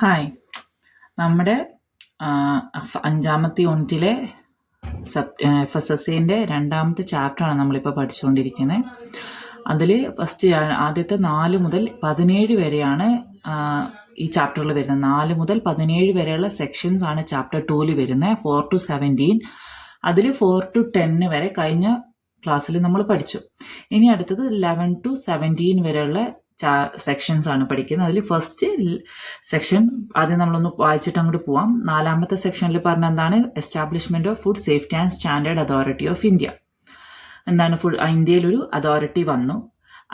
Hi, നമ്മുടെ അഞ്ചാമത്തെ യൂണിറ്റിലെ FSSAൻ്റെ രണ്ടാമത്തെ ചാപ്റ്ററാണ് നമ്മളിപ്പോൾ പഠിച്ചുകൊണ്ടിരിക്കുന്നത്. അതിൽ ആദ്യത്തെ 4 മുതൽ 17 വരെയാണ് ഈ ചാപ്റ്ററിൽ വരുന്നത്. 4 മുതൽ 17 വരെയുള്ള സെക്ഷൻസ് ആണ് ചാപ്റ്റർ 2 വരുന്നത്. 4 to 17. അതിൽ 4 to 10 വരെ കഴിഞ്ഞ ക്ലാസ്സിൽ നമ്മൾ പഠിച്ചു. ഇനി അടുത്തത് 11 to 17 വരെയുള്ള സെക്ഷൻസ് ആണ് പഠിക്കുന്നത്. അതിൽ ഫസ്റ്റ് സെക്ഷൻ ആദ്യം നമ്മളൊന്ന് വായിച്ചിട്ട് അങ്ങോട്ട് പോവാം. 4ാമത്തെ സെക്ഷനിൽ പറഞ്ഞ എന്താണ്? Establishment of food safety and standard authority of India. എന്താണ്? ഇന്ത്യയിൽ ഒരു അതോറിറ്റി വന്നു.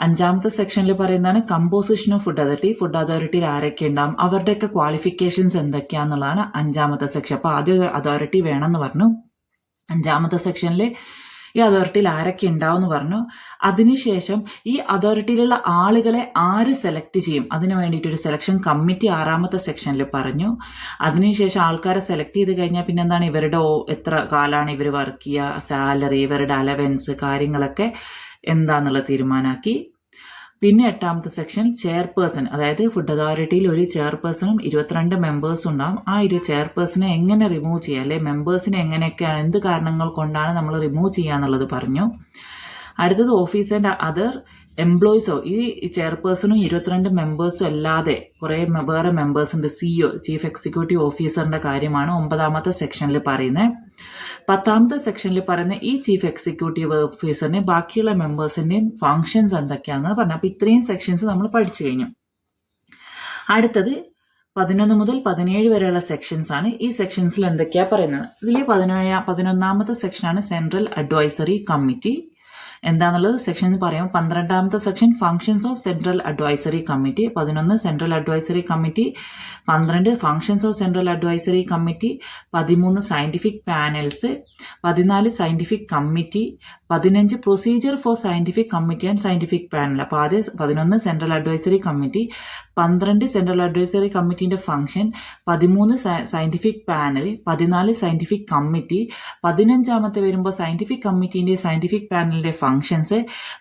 5ാമത്തെ സെക്ഷനിൽ പറയുന്നതാണ് composition of food authority. Food അതോറിറ്റിയിൽ ആരൊക്കെ ഉണ്ടാവും, അവരുടെയൊക്കെ ക്വാളിഫിക്കേഷൻസ് എന്തൊക്കെയാന്നുള്ളതാണ് 5ാമത്തെ സെക്ഷൻ. അപ്പോൾ ആദ്യം അതോറിറ്റി വേണമെന്ന് പറഞ്ഞു. 5ാമത്തെ സെക്ഷനിൽ ഈ അതോറിറ്റിയിൽ ആരൊക്കെ ഉണ്ടാവും എന്ന് പറഞ്ഞു. അതിനുശേഷം ഈ അതോറിറ്റിയിലുള്ള ആളുകളെ ആര് സെലക്ട് ചെയ്യും, അതിനു വേണ്ടിയിട്ടൊരു സെലക്ഷൻ കമ്മിറ്റി 6ാമത്തെ സെക്ഷനിൽ പറഞ്ഞു. അതിനുശേഷം ആൾക്കാരെ സെലക്ട് ചെയ്ത് കഴിഞ്ഞാൽ പിന്നെ എന്താണ്, ഇവരുടെ എത്ര കാലമാണ് ഇവർ വർക്ക് ചെയ്യുക, സാലറി, ഇവരുടെ അലവൻസ്, കാര്യങ്ങളൊക്കെ എന്താന്നുള്ളത് തീരുമാനാക്കി. പിന്നെ 8ാമത്തെ സെക്ഷൻ ചെയർപേഴ്സൺ, അതായത് ഫുഡ് അതോറിറ്റിയിൽ ഒരു ചെയർപേഴ്സണും 22 മെമ്പേഴ്സും ഉണ്ടാവും. ആ ഒരു ചെയർപേഴ്സണെ എങ്ങനെ റിമൂവ് ചെയ്യുക, അല്ലെ മെമ്പേഴ്സിനെ എങ്ങനെയൊക്കെയാണ്, എന്ത് കാരണങ്ങൾ കൊണ്ടാണ് നമ്മൾ റിമൂവ് ചെയ്യുക എന്നുള്ളത് പറഞ്ഞു. അടുത്തത് ഓഫീസ് ആൻഡ് അതർ എംപ്ലോയീസോ, ഈ ചെയർപേഴ്സണും 22 മെമ്പേഴ്സും അല്ലാതെ കുറേ വേറെ മെമ്പേഴ്സ് ഉണ്ട്. CEO, ചീഫ് എക്സിക്യൂട്ടീവ് ഓഫീസറിന്റെ കാര്യമാണ് 9ാമത്തെ സെക്ഷനിൽ പറയുന്നത്. 10ാമത്തെ സെക്ഷനിൽ പറയുന്ന ഈ ചീഫ് എക്സിക്യൂട്ടീവ് ഓഫീസറിനെ ബാക്കിയുള്ള മെമ്പേഴ്സിന്റെയും ഫങ്ഷൻസ് എന്തൊക്കെയാണെന്ന് പറഞ്ഞു. അപ്പൊ ഇത്രയും സെക്ഷൻസ് നമ്മൾ പഠിച്ചു കഴിഞ്ഞു. അടുത്തത് 11 മുതൽ 17 വരെയുള്ള സെക്ഷൻസ് ആണ്. ഈ സെക്ഷൻസിൽ എന്തൊക്കെയാ പറയുന്നത്? ഇതിൽ 11ാമത്തെ സെക്ഷനാണ് സെൻട്രൽ അഡ്വൈസറി കമ്മിറ്റി. എന്താണെന്നുള്ളത് സെക്ഷൻ പറയാം. 12ാമത്തെ section functions of central advisory committee. 11 central advisory committee, 12 functions of central advisory committee, 13 scientific panels, 14 scientific committee, 15 procedure for scientific committee and scientific panel. അപ്പോൾ ആദ്യം 11 central advisory committee, 12 central advisory കമ്മിറ്റിന്റെ function, 13 scientific panel, 14 scientific committee, 15ാമത്തെ വരുമ്പോൾ scientific കമ്മിറ്റിന്റെ scientific പാനലിന്റെ functions,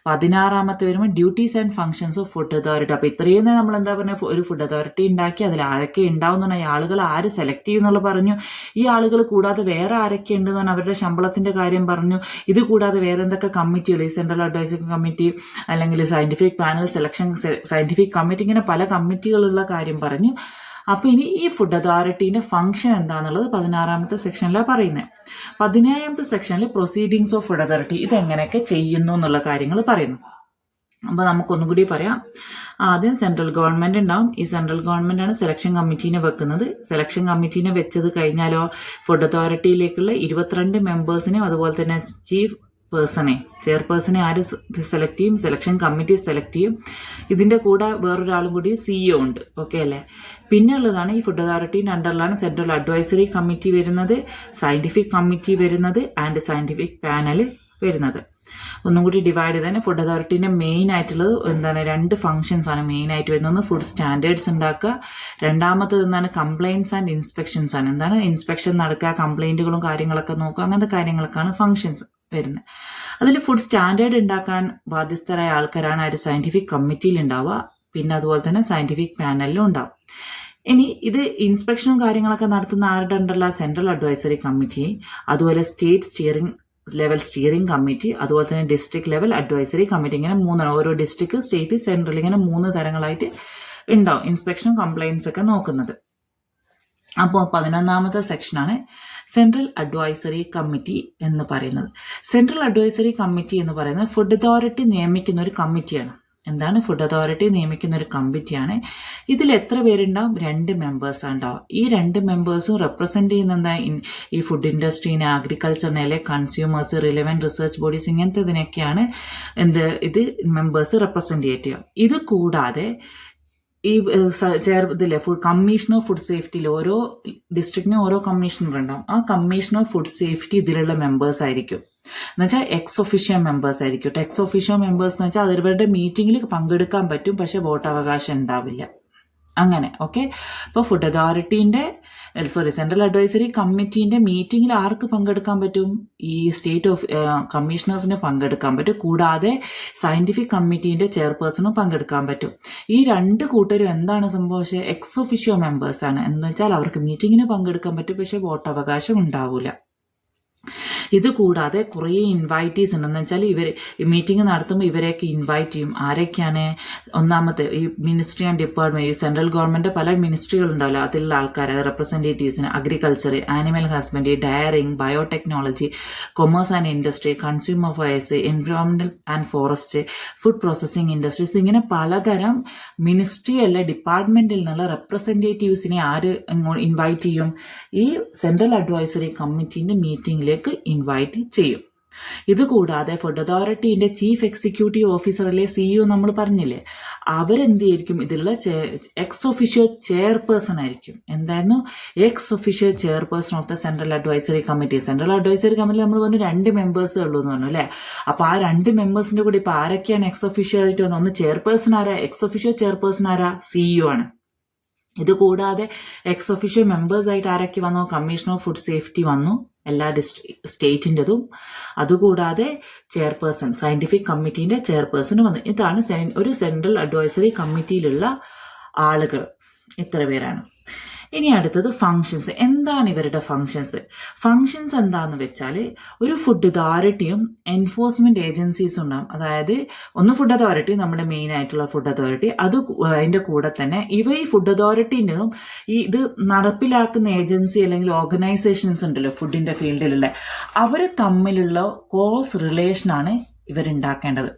16ാമത്തെ വരുമ്പോൾ duties and functions of food authority. അപ്പൊ ഇത്രയും നമ്മൾ എന്താ പറഞ്ഞ ഒരു ഫുഡ് അതോറിറ്റി ഉണ്ടാക്കി. അതിൽ ആരൊക്കെ ഉണ്ടാവും എന്ന് പറഞ്ഞാൽ ആളുകൾ ആര് സെലക്ട് ചെയ്യുന്നുള്ള പറഞ്ഞു. ഈ ആളുകൾ കൂടാതെ വേറെ ആരൊക്കെ ഉണ്ടെന്ന് പറഞ്ഞാൽ അവരുടെ ശമ്പളത്തിന്റെ കാര്യം പറഞ്ഞു. ഇത് കൂടാതെ വേറെ എന്തൊക്കെ കമ്മിറ്റികൾ, ഈ സെൻട്രൽ അഡ്വൈസറി കമ്മിറ്റി അല്ലെങ്കിൽ scientific panel, selection scientific committee, ഇങ്ങനെ പല കമ്മിറ്റികളുള്ള കാര്യം പറഞ്ഞു. അപ്പൊ ഇനി ഈ ഫുഡ് അതോറിറ്റിന്റെ ഫംഗ്ഷൻ എന്താണെന്നുള്ളത് 16ാമത്തെ സെക്ഷനിലാണ് പറയുന്നത്. 17ാമത്തെ സെക്ഷനിൽ പ്രൊസീഡിങ്സ് ഓഫ് ഫുഡ് അതോറിറ്റി, ഇതെങ്ങനെയൊക്കെ ചെയ്യുന്നു എന്നുള്ള കാര്യങ്ങൾ പറയുന്നു. അപ്പൊ നമുക്കൊന്നും കൂടി പറയാം. ആദ്യം സെൻട്രൽ ഗവൺമെന്റ് ഉണ്ടാവും. ഈ സെൻട്രൽ ഗവൺമെന്റ് ആണ് സെലക്ഷൻ കമ്മിറ്റീനെ വെക്കുന്നത്. സെലക്ഷൻ കമ്മിറ്റീനെ വെച്ചത് കഴിഞ്ഞാലോ ഫുഡ് അതോറിറ്റിയിലേക്കുള്ള 22 മെമ്പേഴ്സിനെയും അതുപോലെ തന്നെ ചീഫ് പേഴ്സണെ, ചെയർപേഴ്സണെ ആര് സെലക്ട് ചെയ്യും? സെലക്ഷൻ കമ്മിറ്റി സെലക്ട് ചെയ്യും. ഇതിന്റെ കൂടെ വേറൊരാളും കൂടി CEO ഉണ്ട്. ഓക്കെ അല്ലേ? പിന്നെ ഉള്ളതാണ് ഈ ഫുഡ് അതോറിറ്റിന്റെ അണ്ടറിലാണ് സെൻട്രൽ അഡ്വൈസറി കമ്മിറ്റി വരുന്നത്, സയന്റിഫിക് കമ്മിറ്റി വരുന്നത് ആൻഡ് സയന്റിഫിക് പാനൽ വരുന്നത്. ഒന്നും കൂടി ഡിവൈഡ് ചെയ്താൽ ഫുഡ് അതോറിറ്റിന്റെ മെയിൻ ആയിട്ടുള്ളത് എന്താണ്? 2 ഫംഗ്ഷൻസ് ആണ് മെയിൻ ആയിട്ട് വരുന്നത്. ഒന്ന് ഫുഡ് സ്റ്റാൻഡേർഡ്സ് ഉണ്ടാക്കുക, രണ്ടാമത്തത് എന്താണ്? കംപ്ലൈൻറ്റ്സ് ആൻഡ് ഇൻസ്പെക്ഷൻസ് ആണ്. എന്താണ്? ഇൻസ്പെക്ഷൻ നടക്കുക, കംപ്ലൈന്റുകളും കാര്യങ്ങളൊക്കെ നോക്കുക, അങ്ങനത്തെ കാര്യങ്ങളൊക്കെയാണ് ഫംഗ്ഷൻസ് വരുന്നത്. അതിൽ ഫുഡ് സ്റ്റാൻഡേർഡ് ഉണ്ടാക്കാൻ ബാധ്യസ്ഥരായ ആൾക്കാരാണ് ആര്? സയന്റിഫിക് കമ്മിറ്റിയിൽ ഉണ്ടാവുക, പിന്നെ അതുപോലെ തന്നെ സയന്റിഫിക് പാനലിലും ഉണ്ടാവും. ഇനി ഇത് ഇൻസ്പെക്ഷനും കാര്യങ്ങളൊക്കെ നടത്തുന്ന ആരുടെ അണ്ടറില? സെൻട്രൽ അഡ്വൈസറി കമ്മിറ്റി, അതുപോലെ സ്റ്റേറ്റ് സ്റ്റിയറിംഗ് കമ്മിറ്റി, അതുപോലെ തന്നെ ഡിസ്ട്രിക്ട് ലെവൽ അഡ്വൈസറി കമ്മിറ്റി. ഇങ്ങനെ 3 ഓരോ ഡിസ്ട്രിക്ട്, സ്റ്റേറ്റ്, സെൻട്രൽ, ഇങ്ങനെ 3 തരങ്ങളായിട്ട് ഉണ്ടാവും ഇൻസ്പെക്ഷനും കംപ്ലൈൻസ് ഒക്കെ നോക്കുന്നത്. അപ്പോൾ 11ാമത്തെ സെക്ഷനാണ് സെൻട്രൽ അഡ്വൈസറി കമ്മിറ്റി എന്ന് പറയുന്നത്. സെൻട്രൽ അഡ്വൈസറി കമ്മിറ്റി എന്ന് പറയുന്നത് ഫുഡ് അതോറിറ്റി നിയമിക്കുന്ന ഒരു കമ്മിറ്റിയാണ്. എന്താണ്? ഫുഡ് അതോറിറ്റി നിയമിക്കുന്ന ഒരു കമ്മിറ്റിയാണ്. ഇതിൽ എത്ര പേരുണ്ടാവും? 2 മെമ്പേഴ്സ് ഉണ്ടാവും. ഈ 2 മെമ്പേഴ്സും റെപ്രസെന്റ് ചെയ്യുന്ന എന്താ? ഈ ഫുഡ് ഇൻഡസ്ട്രീനെ, അഗ്രികൾച്ചറിനെ, അല്ലെ കൺസ്യൂമേഴ്സ്, റിലവന്റ് റിസർച്ച് ബോഡീസ്, ഇങ്ങനത്തെ ഇതിനൊക്കെയാണ് ഇത് മെമ്പേഴ്സ് റെപ്രസെന്റ് ചെയ്യുക. ഇത് കൂടാതെ ഈ ഇതിലെ കമ്മീഷൻ ഓഫ് ഫുഡ് സേഫ്റ്റിയിൽ ഓരോ ഡിസ്ട്രിക്റ്റിനും ഓരോ കമ്മീഷണർ ഉണ്ടാവും. ആ കമ്മീഷൻ ഓഫ് ഫുഡ് സേഫ്റ്റി ഇതിലുള്ള മെമ്പേഴ്സ് ആയിരിക്കും. എന്നുവെച്ചാൽ എക്സ് ഒഫീഷ്യോ മെമ്പേഴ്സ് ആയിരിക്കും. എക്സ് ഒഫീഷ്യോ മെമ്പേഴ്സ് എന്ന് വെച്ചാൽ അവരുടെ മീറ്റിംഗിൽ പങ്കെടുക്കാൻ പറ്റും, പക്ഷെ വോട്ടവകാശം ഉണ്ടാവില്ല. അങ്ങനെ. ഓക്കെ. അപ്പോൾ ഫുഡ് അതോറിറ്റീന്റെ സെൻട്രൽ അഡ്വൈസറി കമ്മിറ്റീൻ്റെ മീറ്റിങ്ങിൽ ആർക്ക് പങ്കെടുക്കാൻ പറ്റും? ഈ സ്റ്റേറ്റ് ഓഫ് കമ്മീഷണേഴ്സിന് പങ്കെടുക്കാൻ പറ്റും. കൂടാതെ സയൻറ്റിഫിക് കമ്മിറ്റീൻ്റെ ചെയർപേഴ്സണും പങ്കെടുക്കാൻ പറ്റും. ഈ രണ്ട് കൂട്ടരും എന്താണ് സംഭവിച്ചത്? എക്സ് ഒഫിഷ്യോ മെമ്പേഴ്സാണ്. എന്ന് വെച്ചാൽ അവർക്ക് മീറ്റിങ്ങിന് പങ്കെടുക്കാൻ പറ്റും, പക്ഷേ വോട്ടവകാശം ഉണ്ടാവില്ല. ഇത് കൂടാതെ കുറേ ഇൻവൈറ്റീസ് ഉണ്ടെന്ന് വെച്ചാൽ ഇവർ മീറ്റിംഗ് നടത്തുമ്പോൾ ഇവരെയൊക്കെ ഇൻവൈറ്റ് ചെയ്യും. ആരൊക്കെയാണ്? ഒന്നാമത്തെ ഈ മിനിസ്ട്രി ആൻഡ് ഡിപ്പാർട്ട്മെന്റ്, ഈ സെൻട്രൽ ഗവൺമെന്റ് പല മിനിസ്ട്രികൾ ഉണ്ടാവില്ല, അതിലുള്ള ആൾക്കാർ റെപ്രസെൻറ്റേറ്റീവ്സിന് agriculture, animal husbandry, dairying, biotechnology, commerce and industry, consumer affairs, എൻവയോൺമെന്റൽ and forest, food processing industries, ഇങ്ങനെ പലതരം മിനിസ്ട്രി അല്ല ഡിപ്പാർട്ട്മെന്റിൽ നിന്നുള്ള റെപ്രസെൻറ്റേറ്റീവ്സിനെ ആര് ഇൻവൈറ്റ് ചെയ്യും? ഈ സെൻട്രൽ അഡ്വൈസറി കമ്മിറ്റീൻ്റെ മീറ്റിംഗിലേക്ക് ഇൻവൈറ്റ് ചെയ്യും. ഇതുകൂടാതെ ഫുഡ് അതോറിറ്റീൻ്റെ ചീഫ് എക്സിക്യൂട്ടീവ് ഓഫീസറിലെ CEO നമ്മൾ പറഞ്ഞില്ലേ, അവരെന്ത് ചെയ്യും? ഇതിലുള്ള എക്സ് ഒഫിഷ്യോ ചെയർപേഴ്സൺ ആയിരിക്കും. എന്തായിരുന്നു? Ex officio chairperson of the central advisory committee. Central advisory committee നമ്മൾ പറഞ്ഞു 2 മെമ്പേഴ്സേ ഉള്ളൂ എന്ന് പറഞ്ഞു അല്ലേ. അപ്പോൾ ആ 2 മെമ്പേഴ്സിന്റെ കൂടി ഇപ്പോൾ ആരൊക്കെയാണ് എക്സ് ഒഫിഷ്യോ ആയിട്ട് വന്നത്? ഒന്ന് ചെയർപേഴ്സൺ ആരാ? എക്സ് ഒഫിഷ്യോ ചെയർപേഴ്സൺ ആരാ? CEO ആണ്. ഇത് കൂടാതെ എക്സ് ഒഫിഷ്യോ മെമ്പേഴ്സായിട്ട് ആരൊക്കെ വന്നു? കമ്മീഷണർ ഓഫ് ഫുഡ് സേഫ്റ്റി വന്നു, എല്ലാ സ്റ്റേറ്റിൻ്റെതും. അതുകൂടാതെ ചെയർപേഴ്സൺ, സയൻറ്റിഫിക് കമ്മിറ്റീൻ്റെ ചെയർപേഴ്സൺ വന്നു. ഇതാണ് ഒരു സെൻട്രൽ അഡ്വൈസറി കമ്മിറ്റിയിലുള്ള ആളുകൾ. ഇത്ര പേരാണ്. ഇനി അടുത്തത് ഫങ്ഷൻസ്. എന്താണ് ഇവരുടെ ഫങ്ഷൻസ്? ഫങ്ഷൻസ് എന്താണെന്ന് വെച്ചാൽ ഒരു ഫുഡ് അതോറിറ്റിയും എൻഫോഴ്സ്മെന്റ് ഏജൻസീസും ഉണ്ടാകും. അതായത് ഒന്ന് ഫുഡ് അതോറിറ്റി, നമ്മുടെ മെയിൻ ആയിട്ടുള്ള ഫുഡ് അതോറിറ്റി, അത് അതിൻ്റെ കൂടെ തന്നെ ഈ ഫുഡ് അതോറിറ്റിൻ്റെതും ഇത് നടപ്പിലാക്കുന്ന ഏജൻസി അല്ലെങ്കിൽ ഓർഗനൈസേഷൻസ് ഉണ്ടല്ലോ ഫുഡിൻ്റെ ഫീൽഡിലുള്ള, അവർ തമ്മിലുള്ള ക്ലോസ് റിലേഷനാണ് ഇവരുണ്ടാക്കേണ്ടത്.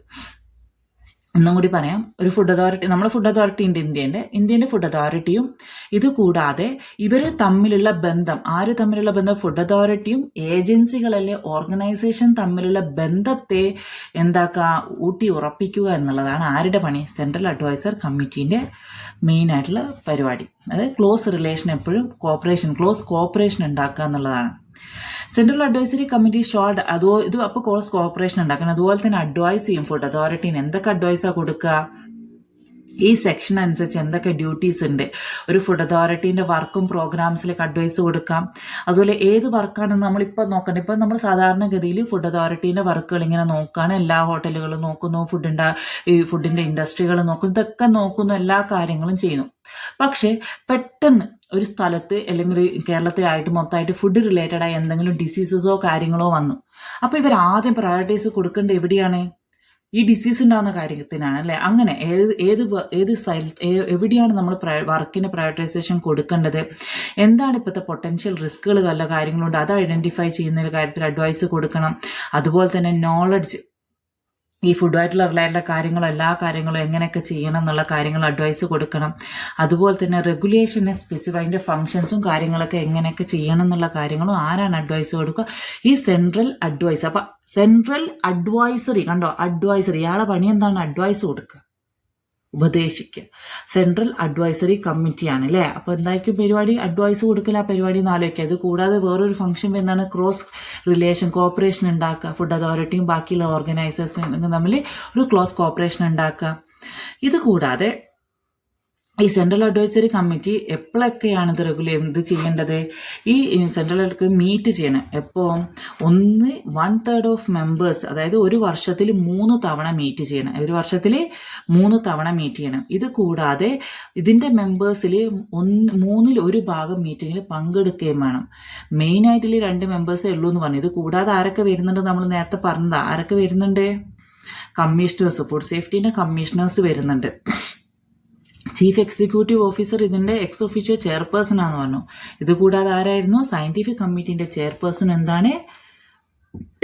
ഒന്നും കൂടി പറയാം. ഒരു ഫുഡ് അതോറിറ്റി, നമ്മുടെ ഫുഡ് അതോറിറ്റി ഉണ്ട്, ഇന്ത്യൻ്റെ ഫുഡ് അതോറിറ്റിയും ഇത് കൂടാതെ ഇവർ തമ്മിലുള്ള ബന്ധം, ആര് തമ്മിലുള്ള ബന്ധം? ഫുഡ് അതോറിറ്റിയും ഏജൻസികളല്ലേ ഓർഗനൈസേഷൻ തമ്മിലുള്ള ബന്ധത്തെ ഊട്ടി ഉറപ്പിക്കുക എന്നുള്ളതാണ് ആരുടെ പണി? സെൻട്രൽ അഡ്വൈസർ കമ്മിറ്റീൻ്റെ മെയിൻ ആയിട്ടുള്ള പരിപാടി. അതായത് ക്ലോസ് റിലേഷൻ, എപ്പോഴും ക്ലോസ് കോപ്പറേഷൻ ഉണ്ടാക്കുക എന്നുള്ളതാണ്. സെൻട്രൽ അഡ്വൈസറി കമ്മിറ്റി ഇത് അപ്പോൾ ക്ലോസ് കോപ്പറേഷൻ ഉണ്ടാക്കണം. അതുപോലെ തന്നെ അഡ്വൈസ് ചെയ്യും ഫുഡ് അതോറിറ്റീന്. എന്തൊക്കെ അഡ്വൈസാണ് കൊടുക്കുക? ഈ സെക്ഷൻ അനുസരിച്ച് എന്തൊക്കെ ഡ്യൂട്ടീസ് ഉണ്ട്? ഒരു ഫുഡ് അതോറിറ്റീൻ്റെ വർക്കും പ്രോഗ്രാംസിലേക്ക് അഡ്വൈസ് കൊടുക്കാം. അതുപോലെ ഏത് വർക്കാണെന്ന് നമ്മളിപ്പോൾ നോക്കണം. ഇപ്പോൾ നമ്മൾ സാധാരണഗതിയിൽ ഫുഡ് അതോറിറ്റീൻ്റെ വർക്കുകൾ ഇങ്ങനെ നോക്കുകയാണ്. എല്ലാ ഹോട്ടലുകളും നോക്കുന്നു, ഫുഡിൻ്റെ ഇൻഡസ്ട്രികൾ നോക്കുന്നു, ഇതൊക്കെ നോക്കുന്നു, എല്ലാ കാര്യങ്ങളും ചെയ്യുന്നു. പക്ഷേ പെട്ടെന്ന് ഒരു സ്ഥലത്ത് അല്ലെങ്കിൽ കേരളത്തിലായിട്ട് മൊത്തമായിട്ട് ഫുഡ് റിലേറ്റഡ് ആയ എന്തെങ്കിലും ഡിസീസസോ കാര്യങ്ങളോ വന്നു. അപ്പോൾ ഇവർ ആദ്യം പ്രയോറിറ്റൈസ് കൊടുക്കേണ്ടത് എവിടെയാണ്? ഈ ഡിസീസ് ഉണ്ടാകുന്ന കാര്യത്തിനാണ് അല്ലേ. അങ്ങനെ ഏത് എവിടെയാണ് നമ്മൾ വർക്കിന് പ്രയോറിറ്റൈസേഷൻ കൊടുക്കേണ്ടത്? എന്താണ് ഇപ്പോഴത്തെ പൊട്ടൻഷ്യൽ റിസ്കുകൾ വല്ല കാര്യങ്ങളുണ്ട്, അത് ഐഡന്റിഫൈ ചെയ്യുന്ന കാര്യത്തിൽ അഡ്വൈസ് കൊടുക്കണം. അതുപോലെ തന്നെ നോളജ്, ഈ ഫുഡുമായിട്ടുള്ള റിലേറ്റഡ് കാര്യങ്ങളും എല്ലാ കാര്യങ്ങളും എങ്ങനെയൊക്കെ ചെയ്യണം എന്നുള്ള കാര്യങ്ങൾ അഡ്വൈസ് കൊടുക്കണം. അതുപോലെ തന്നെ റെഗുലേഷനെ സ്പെസിഫൈ, അതിൻ്റെ ഫങ്ഷൻസും കാര്യങ്ങളൊക്കെ എങ്ങനെയൊക്കെ ചെയ്യണം എന്നുള്ള കാര്യങ്ങളും ആരാണ് അഡ്വൈസ് കൊടുക്കുക? ഈ സെൻട്രൽ അഡ്വൈസർ. അപ്പം സെൻട്രൽ അഡ്വൈസറി കണ്ടോ, അഡ്വൈസറി, ഇയാളെ പണി എന്താണ്? അഡ്വൈസ് കൊടുക്കുക, ഉപദേശിക്കുക. സെൻട്രൽ അഡ്വൈസറി കമ്മിറ്റിയാണ് അല്ലേ. അപ്പോൾ എന്തായിരിക്കും പരിപാടി? അഡ്വൈസ് കൊടുക്കൽ, ആ പരിപാടി എന്ന് ആലോചിക്കുക. ഇത് കൂടാതെ വേറൊരു ഫംഗ്ഷൻ എന്താണ്? ക്രോസ് റിലേഷൻ, കോപ്പറേഷൻ ഉണ്ടാക്കുക. ഫുഡ് അതോറിറ്റിയും ബാക്കിയുള്ള ഓർഗനൈസേഷനും തമ്മിൽ ഒരു ക്ലോസ് കോപ്പറേഷൻ ഉണ്ടാക്കുക. ഇത് കൂടാതെ ഈ സെൻട്രൽ അഡ്വൈസറി കമ്മിറ്റി എപ്പോഴൊക്കെയാണ് ഇത് ചെയ്യേണ്ടത്? ഈ സെൻട്രൽ മീറ്റ് ചെയ്യണം. എപ്പോൾ? 1/3 ഓഫ് മെമ്പേഴ്സ്, അതായത് ഒരു വർഷത്തിൽ 3 തവണ മീറ്റ് ചെയ്യണം. ഒരു വർഷത്തിൽ 3 തവണ മീറ്റ് ചെയ്യണം. ഇത് കൂടാതെ ഇതിൻ്റെ മെമ്പേഴ്സിൽ 1/3 ഭാഗം മീറ്റിങ്ങിൽ പങ്കെടുക്കുകയും വേണം. മെയിനായിട്ടുള്ള 2 മെമ്പേഴ്സേ ഉള്ളൂ എന്ന് പറഞ്ഞു. ഇത് കൂടാതെ ആരൊക്കെ വരുന്നുണ്ട്? നമ്മൾ നേരത്തെ പറഞ്ഞതാ. ആരൊക്കെ വരുന്നുണ്ട്? കമ്മീഷണേഴ്സ്, ഫുഡ് സേഫ്റ്റീൻ്റെ കമ്മീഷണേഴ്സ് വരുന്നുണ്ട്. ചീഫ് എക്സിക്യൂട്ടീവ് ഓഫീസർ ഇതിൻ്റെ എക്സ് ഒഫിഷ്യോ ചെയർപേഴ്സൺ ആണെന്ന് പറഞ്ഞു. ഇതുകൂടാതെ ആരായിരുന്നു? സയൻറ്റിഫിക് കമ്മിറ്റീൻ്റെ ചെയർപേഴ്സൺ എന്താണ്?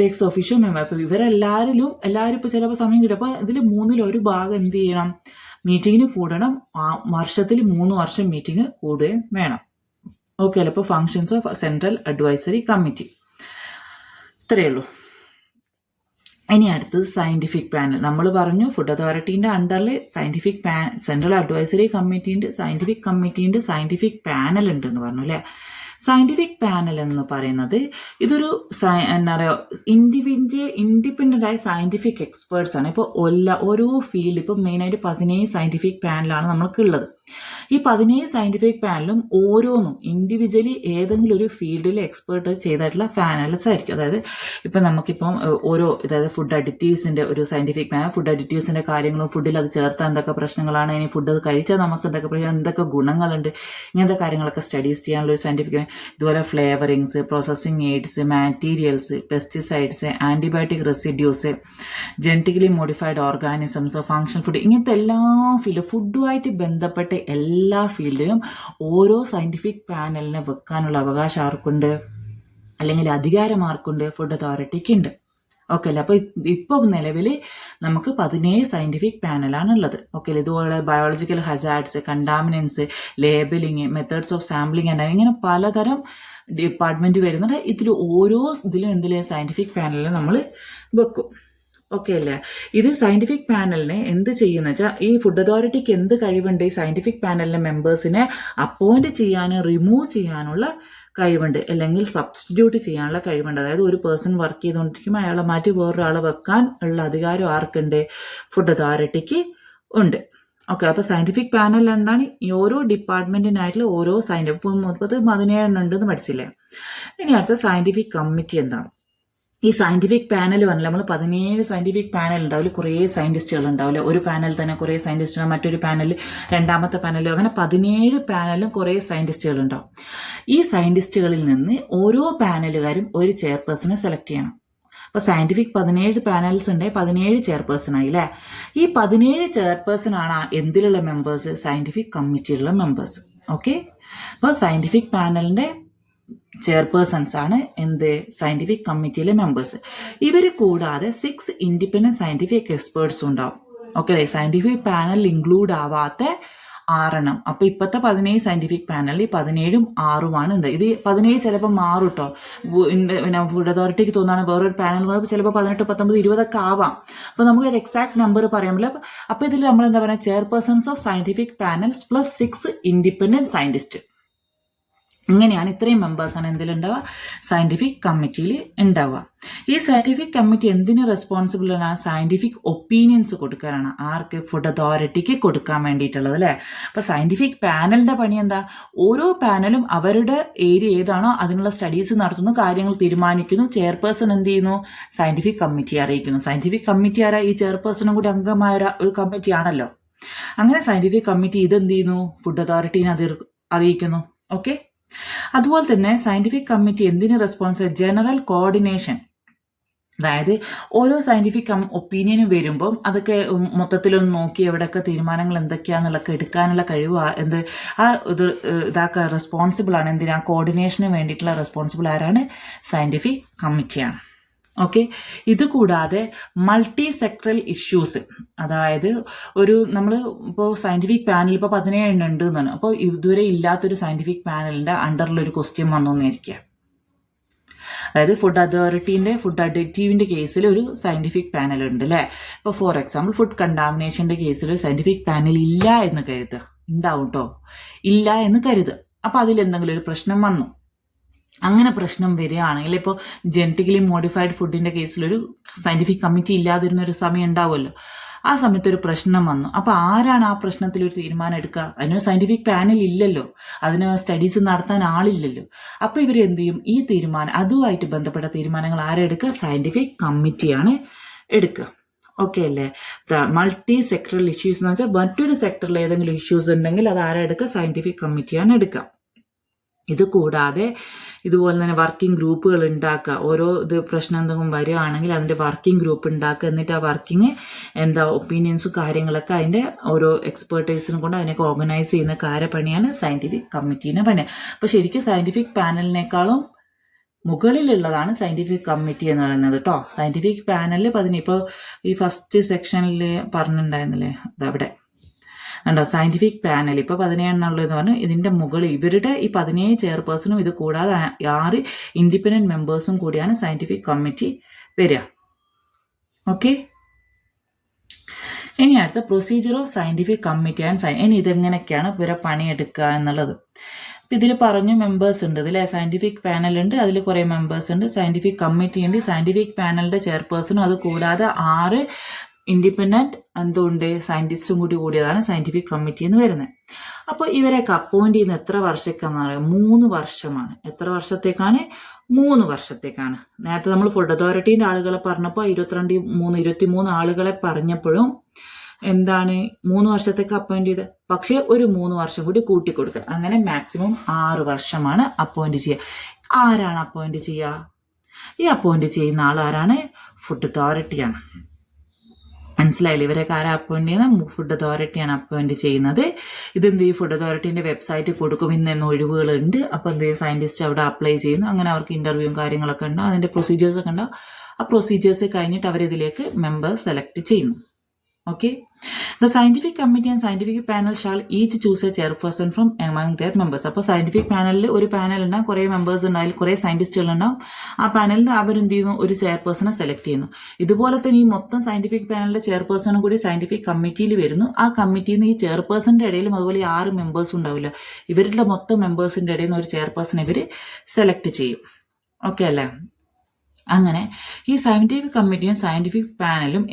Ex officio member. അപ്പോൾ എല്ലാവരും ഇപ്പോൾ ചിലപ്പോൾ സമയം കിട്ടും. അപ്പോൾ ഇതിൽ 1/3 ഭാഗം എന്ത് ചെയ്യണം? മീറ്റിങ്ങിന് കൂടണം. വർഷത്തിൽ 3 വർഷം മീറ്റിംഗ് കൂടുകയും വേണം. ഓക്കെ അല്ലേ. ഇപ്പോൾ functions of central advisory committee ഇത്രയേ ഉള്ളൂ. ഇനി അടുത്തത് സയന്റിഫിക് പാനൽ. നമ്മൾ പറഞ്ഞു ഫുഡ് അതോറിറ്റീൻ്റെ അണ്ടറിൽ സെൻട്രൽ അഡ്വൈസറി കമ്മിറ്റിയുണ്ട്, സയന്റിഫിക് കമ്മിറ്റിയുണ്ട്, സയന്റിഫിക് പാനൽ ഉണ്ടെന്ന് പറഞ്ഞു അല്ലേ. സയന്റിഫിക് പാനൽ എന്ന് പറയുന്നത് ഇതൊരു എന്താ പറയുക, ഇൻഡിപെൻഡൻ്റ് ആയ സയന്റിഫിക് എക്സ്പേർട്സ് ആണ്. ഇപ്പോൾ ഓരോ ഫീൽഡ്, ഇപ്പോൾ മെയിനായിട്ട് 17 സയന്റിഫിക് പാനലാണ് നമ്മൾക്കുള്ളത്. ഈ 17 സയന്റിഫിക് പാനലും ഓരോന്നും ഇൻഡിവിജ്വലി ഏതെങ്കിലും ഒരു ഫീൽഡിൽ എക്സ്പേർട്ട് ചെയ്തിട്ടുള്ള പാനൽസ് ആയിരിക്കും. അതായത് ഇപ്പം നമുക്കിപ്പം ഓരോ അതായത് ഫുഡ് അഡിറ്റീവ്സിന്റെ ഒരു സയന്റിഫിക് പാനൽ, ഫുഡ് അഡിറ്റീവ്സിന്റെ കാര്യങ്ങളും ഫുഡിൽ അത് ചേർത്താൽ എന്തൊക്കെ പ്രശ്നങ്ങളാണ്, ഇനി ഫുഡ് അത് കഴിച്ചാൽ നമുക്ക് എന്തൊക്കെ ഗുണങ്ങളുണ്ട്, ഇങ്ങനത്തെ കാര്യങ്ങളൊക്കെ സ്റ്റഡീസ് ചെയ്യാനുള്ള ഒരു സയന്റിഫിക്. ഇതുപോലെ flavourings, processing aids, materials, pesticides, antibiotic residues, genetically modified organisms, functional food, ഇങ്ങനത്തെ എല്ലാ ഫുഡുമായിട്ട് ബന്ധപ്പെട്ട എല്ലാ ഫീൽഡിലും ഓരോ സയന്റിഫിക് പാനലിനെ വെക്കാനുള്ള അവകാശം ആർക്കുണ്ട്, അല്ലെങ്കിൽ അധികാരം ആർക്കുണ്ട്? ഫുഡ് അതോറിറ്റിക്ക് ഉണ്ട്. ഓക്കെ അല്ലേ? അപ്പോൾ ഇപ്പോൾ നിലവിൽ നമുക്ക് 17 സയന്റിഫിക് പാനലാണ് ഉള്ളത്. ഓക്കെ അല്ലേ? ഇതുപോലെ biological hazards, contaminants, labelling, methods of sampling and ഇങ്ങനെ പലതരം ഡിപ്പാർട്ട്മെന്റ് വരുന്നുണ്ട്. ഇതിൽ ഓരോ എന്തിലും സയന്റിഫിക് പാനലിൽ നമ്മൾ വെക്കും. ഓക്കെ അല്ലേ? ഇത് സയന്റിഫിക് പാനലിനെ എന്ത് ചെയ്യുന്ന വെച്ചാൽ ഈ ഫുഡ് അതോറിറ്റിക്ക് എന്ത് കഴിവുണ്ട്? ഈ സയന്റിഫിക് പാനലിലെ മെമ്പേഴ്സിനെ അപ്പോയിന്റ് ചെയ്യാനും റിമൂവ് ചെയ്യാനുള്ള കഴിവുണ്ട്, അല്ലെങ്കിൽ സബ്സ്റ്റിറ്റ്യൂട്ട് ചെയ്യാനുള്ള കഴിവുണ്ട്. അതായത് ഒരു പേഴ്സൺ വർക്ക് ചെയ്തുകൊണ്ടിരിക്കുമ്പോൾ അയാളെ മാറ്റി വേറൊരാളെ വെക്കാൻ ഉള്ള അധികാരം ആർക്കുണ്ട്? ഫുഡ് അതോറിറ്റിക്ക് ഉണ്ട്. ഓക്കെ, അപ്പോൾ സയന്റിഫിക് പാനൽ എന്താണ്? ഈ ഓരോ ഡിപ്പാർട്ട്മെന്റിനായിട്ടുള്ള ഓരോ സയന്റിഫിക് 17 ഉണ്ടെന്ന് പഠിച്ചില്ലേ? ഇനി അടുത്ത സയന്റിഫിക് കമ്മിറ്റി എന്താണ്? ഈ സയന്റിഫിക് പാനൽ പറഞ്ഞില്ല, നമ്മൾ 17 സയന്റിഫിക് പാനൽ ഉണ്ടാവില്ല, കുറേ സയന്റിസ്റ്റുകൾ ഉണ്ടാവില്ല. ഒരു പാനൽ തന്നെ കുറേ സയന്റിസ്റ്റുകൾ, മറ്റൊരു പാനൽ, രണ്ടാമത്തെ പാനലും, അങ്ങനെ 17 പാനലും കുറേ സയന്റിസ്റ്റുകൾ ഉണ്ടാവും. ഈ സയന്റിസ്റ്റുകളിൽ നിന്ന് ഓരോ പാനലുകാരും ഒരു ചെയർപേഴ്സണെ സെലക്ട് ചെയ്യണം. അപ്പോൾ സയന്റിഫിക് 17 പാനൽസ് ഉണ്ട്, 17 ചെയർപേഴ്സൺ ആയി അല്ലേ? ഈ 17 ചെയർപേഴ്സൺ ആണ് എന്തിലുള്ള മെമ്പേഴ്സ്? സയന്റിഫിക് കമ്മിറ്റിയിലുള്ള മെമ്പേഴ്സ്. ഓക്കെ, അപ്പോൾ സയന്റിഫിക് പാനലിന്റെ ചെയർപേഴ്സൺസ് ആണ് എന്ത്? സയന്റിഫിക് കമ്മിറ്റിയിലെ മെമ്പേഴ്സ്. ഇവർ കൂടാതെ 6 ഇൻഡിപെൻഡന്റ് സയന്റിഫിക് എക്സ്പേർട്സും ഉണ്ടാവും. ഓക്കെ അല്ലേ? സയന്റിഫിക് പാനലിൽ ഇൻക്ലൂഡ് ആവാത്ത 6 അപ്പൊ ഇപ്പോഴത്തെ 17 സയന്റിഫിക് പാനലിൽ 17ഉം 6ഉമാണ് എന്ത്? ഇത് 17 ചിലപ്പോൾ മാറും കേട്ടോ. പിന്നെ ഫുഡ് അതോറിറ്റിക്ക് തോന്നാണ് വേറൊരു പാനൽ ചിലപ്പോൾ 18, 19, 20 ഒക്കെ ആവാം. അപ്പൊ നമുക്ക് ഒരു എക്സാക്ട് നമ്പർ പറയാൻ പറ്റില്ല. അപ്പൊ ഇതിൽ നമ്മൾ എന്താ പറയുക? Chairpersons of scientific panels plus 6 independent scientist. ഇങ്ങനെയാണ് ഇത്രയും മെമ്പേഴ്സാണ് എന്തിലുണ്ടാവുക? സയന്റിഫിക് കമ്മിറ്റിയിൽ ഉണ്ടാവുക. ഈ സയന്റിഫിക് കമ്മിറ്റി എന്തിന് റെസ്പോൺസിബിൾ ആണ്? സയന്റിഫിക് ഒപ്പീനിയൻസ് കൊടുക്കാനാണ്. ആർക്ക്? ഫുഡ് അതോറിറ്റിക്ക് കൊടുക്കാൻ വേണ്ടിയിട്ടുള്ളത് അല്ലേ? അപ്പൊ സയന്റിഫിക് പാനലിന്റെ പണി എന്താ? ഓരോ പാനലും അവരുടെ ഏരിയ ഏതാണോ അതിനുള്ള സ്റ്റഡീസ് നടത്തുന്നു, കാര്യങ്ങൾ തീരുമാനിക്കുന്നു. ചെയർപേഴ്സൺ എന്ത് ചെയ്യുന്നു? സയന്റിഫിക് കമ്മിറ്റി അറിയിക്കുന്നു. സയന്റിഫിക് കമ്മിറ്റി ആരാ? ഈ ചെയർപേഴ്സണും കൂടി അംഗമായ ഒരു കമ്മിറ്റി ആണല്ലോ. അങ്ങനെ സയന്റിഫിക് കമ്മിറ്റി ഇതെന്ത് ചെയ്യുന്നു? ഫുഡ് അതോറിറ്റീനെ അറിയിക്കുന്നു. ഓക്കെ, അതുപോലെ തന്നെ സയന്റിഫിക് കമ്മിറ്റി എന്തിന് റെസ്പോൺസിബിൾ? General coordination. അതായത് ഓരോ സയന്റിഫിക് ഒപ്പീനിയനും വരുമ്പം അതൊക്കെ മൊത്തത്തിലൊന്ന് നോക്കി എവിടെയൊക്കെ തീരുമാനങ്ങൾ എന്തൊക്കെയാന്നുള്ളതൊക്കെ എടുക്കാനുള്ള കഴിവ് ഇതാക്കുക റെസ്പോൺസിബിൾ ആണ്. എന്തിനാ? കോർഡിനേഷന് വേണ്ടിയിട്ടുള്ള റെസ്പോൺസിബിൾ ആരാണ്? സയന്റിഫിക് കമ്മിറ്റിയാണ്. ഓക്കെ, ഇത് കൂടാതെ മൾട്ടി സെക്ടറൽ ഇഷ്യൂസ്, അതായത് നമ്മൾ ഇപ്പോൾ സയന്റിഫിക് പാനൽ ഇപ്പോൾ 17 ഉണ്ട് എന്നാണ്. അപ്പോൾ ഇതുവരെ ഇല്ലാത്തൊരു സയന്റിഫിക് പാനലിന്റെ അണ്ടറിലൊരു ക്വസ്റ്റ്യൻ വന്നോന്നിരിക്കുക. അതായത് ഫുഡ് അതോറിറ്റീന്റെ ഫുഡ് അഡിറ്റീവിന്റെ കേസിൽ ഒരു സയന്റിഫിക് പാനൽ ഉണ്ട് അല്ലേ? ഇപ്പോൾ ഫോർ എക്സാമ്പിൾ ഫുഡ് കണ്ടാമിനേഷന്റെ കേസിൽ ഒരു സയന്റിഫിക് പാനൽ ഇല്ല എന്ന് കരുതുക. ഉണ്ടാവും കേട്ടോ, ഇല്ല എന്ന് കരുതുക. അപ്പൊ അതിലെന്തെങ്കിലും ഒരു പ്രശ്നം വന്നു. അങ്ങനെ പ്രശ്നം വരികയാണെങ്കിൽ ഇപ്പോൾ ജനറ്റിക്കലി മോഡിഫൈഡ് ഫുഡിന്റെ കേസിലൊരു സയന്റിഫിക് കമ്മിറ്റി ഇല്ലാതിരുന്ന ഒരു സമയം ഉണ്ടാവുമല്ലോ. ആ സമയത്ത് ഒരു പ്രശ്നം വന്നു. അപ്പൊ ആരാണ് ആ പ്രശ്നത്തിൽ ഒരു തീരുമാനം എടുക്കുക? അതിനൊരു സയന്റിഫിക് പാനൽ ഇല്ലല്ലോ, അതിന് സ്റ്റഡീസ് നടത്താൻ ആളില്ലല്ലോ. അപ്പൊ ഇവർ എന്ത് ചെയ്യും? ഈ തീരുമാനം, അതുമായിട്ട് ബന്ധപ്പെട്ട തീരുമാനങ്ങൾ ആരെടുക്കുക? സയന്റിഫിക് കമ്മിറ്റിയാണ് എടുക്കുക. ഓക്കെ അല്ലേ? മൾട്ടി സെക്ടറൽ ഇഷ്യൂസ് എന്ന് വെച്ചാൽ മറ്റൊരു സെക്ടറിൽ ഏതെങ്കിലും ഇഷ്യൂസ് ഉണ്ടെങ്കിൽ അത് ആരെടുക്കുക? സയന്റിഫിക് കമ്മിറ്റിയാണ് എടുക്കുക. ഇത് കൂടാതെ ഇതുപോലെ തന്നെ വർക്കിംഗ് ഗ്രൂപ്പുകൾ ഉണ്ടാക്കുക. ഓരോ പ്രശ്നം എന്തെങ്കിലും വരികയാണെങ്കിൽ അതിന്റെ വർക്കിംഗ് ഗ്രൂപ്പ് ഉണ്ടാക്കുക. എന്നിട്ട് ആ വർക്കിംഗ് ഒപ്പീനിയൻസും കാര്യങ്ങളൊക്കെ അതിന്റെ ഓരോ എക്സ്പെർട്ടൈസിനും കൊണ്ട് അതിനൊക്കെ ഓർഗനൈസ് ചെയ്യുന്ന കാര്യപണിയാണ് സയന്റിഫിക് കമ്മിറ്റീനെ പണി. അപ്പൊ ശരിക്കും സയന്റിഫിക് പാനലിനേക്കാളും മുകളിലുള്ളതാണ് സയന്റിഫിക് കമ്മിറ്റി എന്ന് പറയുന്നത് കേട്ടോ. സയന്റിഫിക് പാനലിൽ ഇപ്പോൾ ഈ ഫസ്റ്റ് സെക്ഷനിൽ പറഞ്ഞിട്ടുണ്ടായിരുന്നില്ലേ, അതവിടെ ഉണ്ടോ സയന്റിഫിക് പാനൽ ഇപ്പോൾ 17 ഉള്ളതെന്ന് പറഞ്ഞു. ഇതിന്റെ മുകളിൽ ഇവരുടെ ഈ 17 ചെയർപേഴ്സണും ഇത് കൂടാതെ 6 ഇൻഡിപെൻഡന്റ് മെമ്പേഴ്സും കൂടിയാണ് സയന്റിഫിക് കമ്മിറ്റി വരിക. ഓക്കെ, ഇനി അടുത്ത procedure of scientific committee and ഇനി ഇതെങ്ങനെയൊക്കെയാണ് ഇവരെ പണിയെടുക്കുക എന്നുള്ളത്. ഇതിൽ പറഞ്ഞു മെമ്പേഴ്സ് ഉണ്ട്, ഇതിലെ സയന്റിഫിക് പാനൽ ഉണ്ട്, അതിൽ കുറെ മെമ്പേഴ്സ് ഉണ്ട്. സയന്റിഫിക് കമ്മിറ്റി ഉണ്ട്, സയന്റിഫിക് പാനലിന്റെ ചെയർപേഴ്സണും അത് കൂടാതെ 6 ഇൻഡിപെൻഡൻറ്റ് എന്തുകൊണ്ട് സയൻറ്റിസ്റ്റും കൂടിയതാണ് സയൻറ്റിഫിക് കമ്മിറ്റി എന്ന് വരുന്നത്. അപ്പോൾ ഇവരെയൊക്കെ അപ്പോയിന്റ് ചെയ്യുന്ന എത്ര വർഷത്തേക്കാണെന്ന് പറയുന്നത് 3 വർഷമാണ്. എത്ര വർഷത്തേക്കാണ്? 3 വർഷത്തേക്കാണ്. നേരത്തെ നമ്മൾ ഫുഡ് അതോറിറ്റീൻ്റെ ആളുകളെ പറഞ്ഞപ്പോൾ 23 ആളുകളെ പറഞ്ഞപ്പോഴും എന്താണ് 3 വർഷത്തേക്ക് അപ്പോയിന്റ് ചെയ്ത്, പക്ഷേ ഒരു 3 വർഷം കൂടി കൂട്ടിക്കൊടുക്കുക. അങ്ങനെ മാക്സിമം 6 വർഷമാണ് അപ്പോയിന്റ് ചെയ്യുക. ആരാണ് അപ്പോയിന്റ് ചെയ്യുക? ഈ അപ്പോയിന്റ് ചെയ്യുന്ന ആൾ ആരാണ്? ഫുഡ് അതോറിറ്റിയാണ്. മനസ്സിലായില്ലേ? ഇവരൊക്കെ ആരാ അപ്പോയിന്റ് ചെയ്യുന്നത്? ഫുഡ് അതോറിറ്റിയാണ് അപ്പോയിന്റ് ചെയ്യുന്നത്. ഇതെന്ത് ചെയ്യും? ഫുഡ് അതോറിറ്റീൻ്റെ വെബ്സൈറ്റിൽ കൊടുക്കും, ഇന്ന് ഒഴിവുകളുണ്ട്, അപ്പോൾ എന്ത് ചെയ്യും? സയൻറ്റിസ്റ്റ് അവിടെ അപ്ലൈ ചെയ്യുന്നു. അങ്ങനെ അവർക്ക് ഇന്റർവ്യൂവും കാര്യങ്ങളൊക്കെ ഉണ്ടാവും, അതിൻ്റെ പ്രൊസീജിയേഴ്സ് ഒക്കെ ഉണ്ടാവും. ആ പ്രൊസീജിയേഴ്സ് കഴിഞ്ഞിട്ട് അവരിതിലേക്ക് മെമ്പേഴ്സ് സെലക്ട് ചെയ്യുന്നു. Okay. The scientific committee and scientific panel shall each choose a chairperson from among their members. അപ്പോൾ സയന്റിഫിക് പാനലിൽ ഒരു പാനൽ ഉണ്ടാവും, കുറേ മെമ്പേഴ്സ് ഉണ്ടായാലും കുറേ സയന്റിസ്റ്റുകൾ ഉണ്ടാവും. ആ പാനലിൽ അവരെന്ത് ചെയ്യുന്നു? ഒരു ചെയർപേഴ്സണെ സെലക്ട് ചെയ്യുന്നു. ഇതുപോലെ തന്നെ ഈ മൊത്തം സയന്റിഫിക് പാനലിലെ ചെയർപേഴ്സണും കൂടി സയന്റിഫിക് കമ്മിറ്റിയിൽ വരുന്നു. ആ കമ്മിറ്റിയിൽ നിന്ന് ഈ ചെയർപേഴ്സന്റെ ഇടയിലും അതുപോലെ 6 മെമ്പേഴ്സ് ഉണ്ടാവില്ല, ഇവരുടെ മൊത്തം മെമ്പേഴ്സിന്റെ ഇടയിൽ നിന്ന് ഒരു ചെയർപേഴ്സൺ ഇവർ സെലക്ട് ചെയ്യും. ഓക്കെ അല്ലേ? അങ്ങനെ ഈ സയന്റിഫിക് കമ്മിറ്റിയും സയന്റിഫിക് പാനലും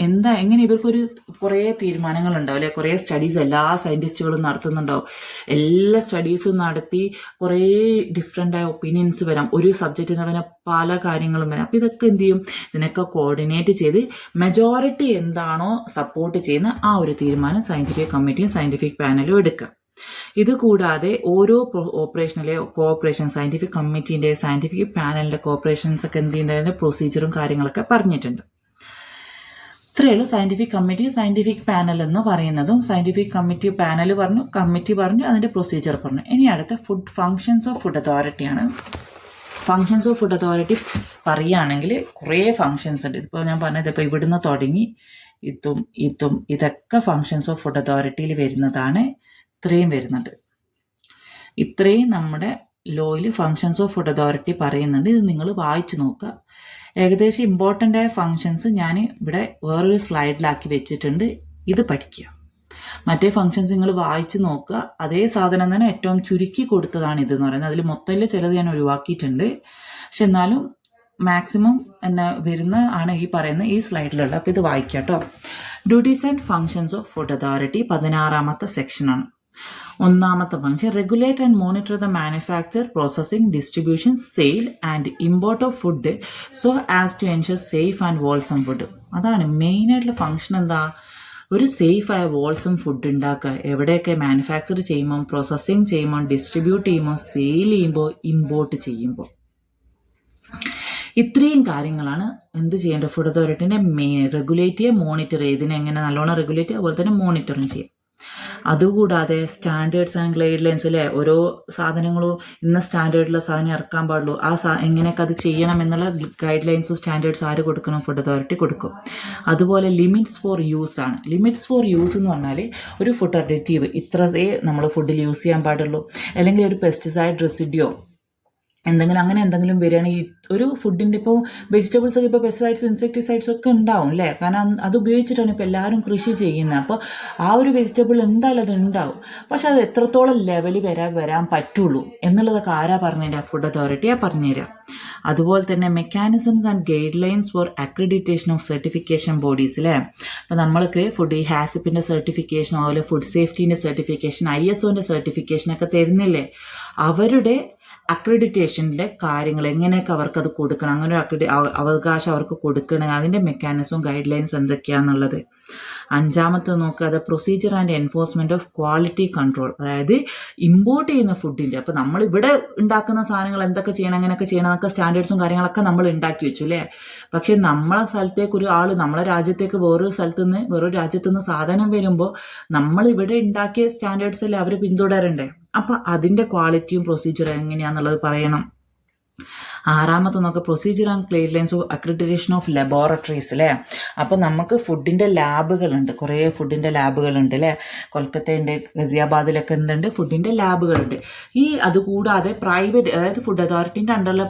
എങ്ങനെ ഇവർക്കൊരു കുറേ തീരുമാനങ്ങളുണ്ടാവും അല്ലെ, കുറേ സ്റ്റഡീസ് എല്ലാ സയന്റിസ്റ്റുകളും നടത്തുന്നുണ്ടാവും. എല്ലാ സ്റ്റഡീസും നടത്തി കുറേ ഡിഫറെൻ്റ് ആയ ഒപ്പീനിയൻസ് വരാം, ഒരു സബ്ജക്റ്റിന് വരാം, പല കാര്യങ്ങളും വരാം. അപ്പം ഇതൊക്കെ എന്ത് ചെയ്യും? ഇതിനൊക്കെ കോർഡിനേറ്റ് ചെയ്ത് മെജോറിറ്റി എന്താണോ സപ്പോർട്ട് ചെയ്യുന്ന ആ ഒരു തീരുമാനം സയന്റിഫിക് കമ്മിറ്റിയും സയന്റിഫിക് പാനലും എടുക്കുക. ഇത് കൂടാതെ ഓരോ ഓപ്പറേഷനിലെ കോഓപ്പറേഷൻ സയന്റിഫിക് കമ്മിറ്റിന്റെ സയന്റിഫിക് പാനലിന്റെ കോഓപ്പറേഷൻസ് ഒക്കെ എന്ത് ചെയ്യുന്നതിന്റെ പ്രൊസീജിയറും കാര്യങ്ങളൊക്കെ പറഞ്ഞിട്ടുണ്ട്. ഇത്രയുള്ളൂ സയന്റിഫിക് കമ്മിറ്റി സയന്റിഫിക് പാനൽ എന്ന് പറയുന്നതും. സയന്റിഫിക് കമ്മിറ്റി പാനൽ പറഞ്ഞു, കമ്മിറ്റി പറഞ്ഞു, അതിന്റെ പ്രൊസീജിയർ പറഞ്ഞു. ഇനി അടുത്ത ഫങ്ഷൻസ് ഓഫ് ഫുഡ് അതോറിറ്റിയാണ്. ഫങ്ഷൻസ് ഓഫ് ഫുഡ് അതോറിറ്റി പറയുകയാണെങ്കിൽ കുറേ ഫങ്ഷൻസ് ഉണ്ട്. ഇപ്പോൾ ഞാൻ പറഞ്ഞത് ഇപ്പോൾ ഇവിടുന്ന് തുടങ്ങി ഇതൊക്കെ ഫങ്ഷൻസ് ഓഫ് ഫുഡ് അതോറിറ്റിയിൽ വരുന്നതാണ്. ഇത്രയും വരുന്നുണ്ട്. ഇത്രയും നമ്മുടെ ലോയിൽ ഫങ്ഷൻസ് ഓഫ് ഫുഡ് അതോറിറ്റി പറയുന്നുണ്ട്. ഇത് നിങ്ങൾ വായിച്ചു നോക്കുക. ഏകദേശം ഇമ്പോർട്ടൻ്റ് ആയ ഫങ്ഷൻസ് ഞാൻ ഇവിടെ വേറൊരു സ്ലൈഡിലാക്കി വെച്ചിട്ടുണ്ട്, ഇത് പഠിക്കുക. മറ്റേ ഫങ്ഷൻസ് നിങ്ങൾ വായിച്ചു നോക്കുക. അതേ സാധനം തന്നെ ഏറ്റവും ചുരുക്കി കൊടുത്തതാണ് ഇതെന്ന് പറയുന്നത്. അതിൽ മൊത്തത്തിൽ ചിലത് ഞാൻ ഒഴിവാക്കിയിട്ടുണ്ട്, പക്ഷെ എന്നാലും മാക്സിമം വരുന്ന ആണ് ഈ പറയുന്ന ഈ സ്ലൈഡിലുള്ള. അപ്പോൾ ഇത് വായിക്കാം കേട്ടോ. Duties and functions of food authority 16ാമത്തെ സെക്ഷനാണ്. ഒന്നാമത്തെ function regulate and monitor the manufacture, processing, distribution, sale and import of food so as to ensure safe and wholesome food. അതാണ് മെയിൻ ആയിട്ടുള്ള ഫംഗ്ഷൻ. എന്താ? ഒരു സേഫ് ആയ വോൾസം ഫുഡ് ഉണ്ടാക്കുക. എവിടെയൊക്കെ മാനുഫാക്ചർ ചെയ്യുമ്പോൾ, പ്രോസസ്സിങ് ചെയ്യുമ്പോൾ, ഡിസ്ട്രിബ്യൂട്ട് ചെയ്യുമ്പോൾ, സെയിൽ ചെയ്യുമ്പോൾ, ഇമ്പോർട്ട് ചെയ്യുമ്പോൾ, ഇത്രയും കാര്യങ്ങളാണ് എന്ത് ചെയ്യേണ്ടത്? ഫുഡ് അതോറിറ്റിന്റെ മെയിൻ. റെഗുലേറ്റ് ചെയ്യുക, മോണിറ്റർ ചെയ്യുക. ഇതിനെ എങ്ങനെ നല്ലോണം റെഗുലേറ്റ് ചെയ്യുക, അതുപോലെ തന്നെ മോണിറ്ററും ചെയ്യുക. അതുകൂടാതെ സ്റ്റാൻഡേർഡ്സ് ആൻഡ് ഗൈഡ് ലൈൻസ് അല്ലേ, ഓരോ സാധനങ്ങളും ഇന്ന സ്റ്റാൻഡേർഡിലുള്ള സാധനം ഇറക്കാൻ പാടുള്ളൂ, എങ്ങനെയൊക്കെ അത് ചെയ്യണം എന്നുള്ള ഗൈഡ് ലൈൻസും സ്റ്റാൻഡേർഡ്സും ആര് കൊടുക്കണം? ഫുഡ് അതോറിറ്റി കൊടുക്കും. അതുപോലെ ലിമിറ്റ്സ് ഫോർ യൂസ് ആണ്. ലിമിറ്റ്സ് ഫോർ യൂസ് എന്ന് പറഞ്ഞാൽ ഒരു ഫുഡ് അഡിറ്റീവ് ഇത്രേ നമ്മൾ ഫുഡിൽ യൂസ് ചെയ്യാൻ പാടുള്ളൂ, അല്ലെങ്കിൽ ഒരു പെസ്റ്റിസൈഡ് റെസിഡ്യോ അങ്ങനെ എന്തെങ്കിലും വരികയാണെങ്കിൽ ഒരു ഫുഡിൻ്റെ ഇപ്പോൾ വെജിറ്റബിൾസ് ഒക്കെ ഇപ്പോൾ പെസ്റ്റിസൈഡ്സ് ഇൻസെക്ടിസൈഡ്സ് ഒക്കെ ഉണ്ടാവും അല്ലേ, കാരണം അത് ഉപയോഗിച്ചിട്ടാണ് ഇപ്പോൾ എല്ലാവരും കൃഷി ചെയ്യുന്നത്. അപ്പോൾ ആ ഒരു വെജിറ്റബിൾ എന്തായാലും അത് ഉണ്ടാവും, പക്ഷെ അത് എത്രത്തോളം ലെവലിൽ വരാൻ പറ്റുള്ളൂ എന്നുള്ളതൊക്കെ ആരാ പറഞ്ഞുതരാം? ഫുഡ് അതോറിറ്റിയാണ് പറഞ്ഞുതരാം. അതുപോലെ തന്നെ mechanisms and guidelines for accreditation of certification bodies അല്ലേ. അപ്പോൾ നമ്മൾക്ക് ഫുഡ് ഈ ഹാസിപ്പിൻ്റെ സർട്ടിഫിക്കേഷൻ, അതുപോലെ ഫുഡ് സേഫ്റ്റീൻ്റെ സർട്ടിഫിക്കേഷൻ, ISOൻ്റെ സർട്ടിഫിക്കേഷനൊക്കെ തരുന്നില്ലേ, അവരുടെ അക്രഡിറ്റേഷൻ്റെ കാര്യങ്ങൾ എങ്ങനെയൊക്കെ അവർക്കത് കൊടുക്കണം, അങ്ങനെ ഒരു അവകാശം അവർക്ക് കൊടുക്കണം, അതിൻ്റെ മെക്കാനിസവും ഗൈഡ് ലൈൻസ് എന്തൊക്കെയാണെന്നുള്ളത്. 5ാമത്തെ നോക്കുക, അത് procedure and enforcement of quality control. അതായത് ഇമ്പോർട്ട് ചെയ്യുന്ന ഫുഡിൻ്റെ, അപ്പോൾ നമ്മൾ ഇവിടെ ഉണ്ടാക്കുന്ന സാധനങ്ങൾ എന്തൊക്കെ ചെയ്യണം, അങ്ങനെയൊക്കെ ചെയ്യണം എന്നൊക്കെ സ്റ്റാൻഡേർഡ്സും കാര്യങ്ങളൊക്കെ നമ്മൾ ഉണ്ടാക്കി വെച്ചു അല്ലേ. പക്ഷെ നമ്മളെ സ്ഥലത്തേക്ക് ഒരു ആൾ നമ്മളെ രാജ്യത്തേക്ക് വേറൊരു രാജ്യത്തു നിന്ന് സാധനം വരുമ്പോൾ നമ്മൾ ഇവിടെ ഉണ്ടാക്കിയ സ്റ്റാൻഡേർഡ്സ് അല്ലേ അവർ പിന്തുടരണ്ടേ. അപ്പം അതിൻ്റെ ക്വാളിറ്റിയും പ്രൊസീജിയറും എങ്ങനെയാണെന്നുള്ളത് പറയണം. 6ാമത്തെ നോക്കുക, procedure and guide lines of accreditation of laboratories അല്ലേ. അപ്പോൾ നമുക്ക് ഫുഡിൻ്റെ ലാബുകളുണ്ട്, കുറേ ഫുഡിൻ്റെ ലാബുകളുണ്ട് അല്ലേ. കൊൽക്കത്തയുണ്ട്, ഗസിയാബാദിലൊക്കെ എന്തുണ്ട്? ഫുഡിൻ്റെ ലാബുകളുണ്ട്. അതുകൂടാതെ പ്രൈവറ്റ്, അതായത് ഫുഡ് അതോറിറ്റിൻ്റെ അണ്ടറിലെ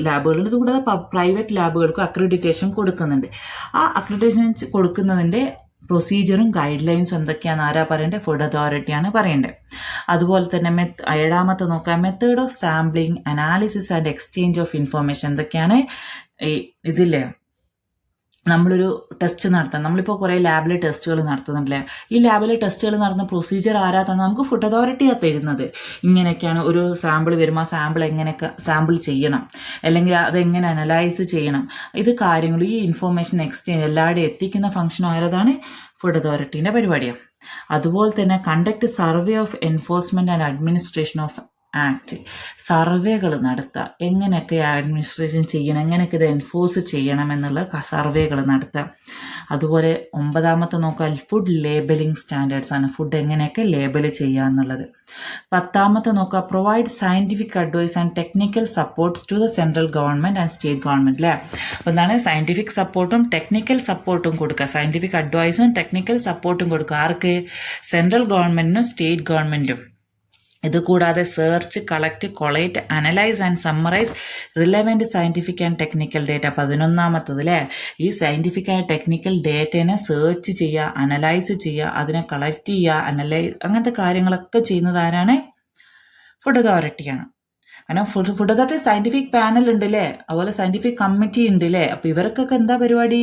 ലാബുകളുണ്ട്. അതുകൂടാതെ പ്രൈവറ്റ് ലാബുകൾക്ക് അക്രഡിറ്റേഷൻ കൊടുക്കുന്നുണ്ട്. ആ അക്രഡിറ്റേഷൻ കൊടുക്കുന്നതിൻ്റെ പ്രൊസീജിയറും ഗൈഡ് ലൈൻസും എന്തൊക്കെയാണെന്ന് ആരാ പറയേണ്ടത്? ഫുഡ് അതോറിറ്റിയാണ് പറയേണ്ടത്. അതുപോലെ തന്നെ 7ാമത്തെ നോക്കാം, method of sampling, analysis and exchange of information. എന്തൊക്കെയാണ് ഇതില്ലേ? നമ്മളൊരു ടെസ്റ്റ് നടത്താം. നമ്മളിപ്പോൾ കുറേ ലാബിലെ ടെസ്റ്റുകൾ നടത്തുന്നുണ്ടല്ലേ. ഈ ലാബിലെ ടെസ്റ്റുകൾ നടത്തുന്ന പ്രൊസീജിയർ ആരാ തന്നെ? നമുക്ക് ഫുഡ് അതോറിറ്റിയാണ് തരുന്നത്. ഇങ്ങനെയൊക്കെയാണ് ഒരു സാമ്പിൾ വരുമ്പോൾ ആ സാമ്പിൾ എങ്ങനെയൊക്കെ സാമ്പിൾ ചെയ്യണം, അല്ലെങ്കിൽ അതെങ്ങനെ അനലൈസ് ചെയ്യണം, ഇത് കാര്യങ്ങൾ, ഈ ഇൻഫോർമേഷൻ എക്സ്ചേഞ്ച് എല്ലാവരുടെയും എത്തിക്കുന്ന ഫംഗ്ഷൻ ആയതാണ് ഫുഡ് അതോറിറ്റീൻ്റെ പരിപാടിയാണ്. അതുപോലെ തന്നെ conduct survey of enforcement and administration of act, സർവേകൾ നടത്തുക, എങ്ങനെയൊക്കെ അഡ്മിനിസ്ട്രേഷൻ ചെയ്യണം, എങ്ങനെയൊക്കെ ഇത് എൻഫോഴ്സ് ചെയ്യണം എന്നുള്ള സർവേകൾ നടത്തുക. അതുപോലെ 9ാമത്തെ നോക്കാം, ഫുഡ് ലേബലിംഗ് സ്റ്റാൻഡേർഡ്സ് ആണ്, ഫുഡ് എങ്ങനെയൊക്കെ ലേബൽ ചെയ്യുക എന്നുള്ളത്. 10ാമത്തെ നോക്കുക, provide scientific advice and technical supports to the central government and state government അല്ലേ. അപ്പോൾ എന്താണ് സയൻറ്റിഫിക് സപ്പോർട്ടും ടെക്നിക്കൽ സപ്പോർട്ടും കൊടുക്കുക, സയൻറ്റിഫിക് അഡ്വൈസും ടെക്നിക്കൽ സപ്പോർട്ടും കൊടുക്കുക. ആർക്ക്? സെൻട്രൽ ഗവൺമെൻറ്റിനും സ്റ്റേറ്റ് ഗവൺമെൻറ്റും. ഇത് കൂടാതെ search, collect, collate, analyse and summarise relevant scientific and technical data. 11ാമത്തത് അല്ലേ, ഈ സയൻറ്റിഫിക് ആൻഡ് ടെക്നിക്കൽ ഡേറ്റേനെ സെർച്ച് ചെയ്യുക, അനലൈസ് ചെയ്യുക, അതിനെ കളക്ട് ചെയ്യുക, അങ്ങനത്തെ കാര്യങ്ങളൊക്കെ ചെയ്യുന്നത് ആരാണ്? ഫുഡ് അതോറിറ്റിയാണ്. കാരണം ഫുഡ് അതോറിറ്റി സയൻറ്റിഫിക് പാനൽ ഉണ്ട് അല്ലേ, അതുപോലെ സയൻറ്റിഫിക് കമ്മിറ്റി ഉണ്ട് അല്ലേ. അപ്പോൾ ഇവർക്കൊക്കെ എന്താ പരിപാടി?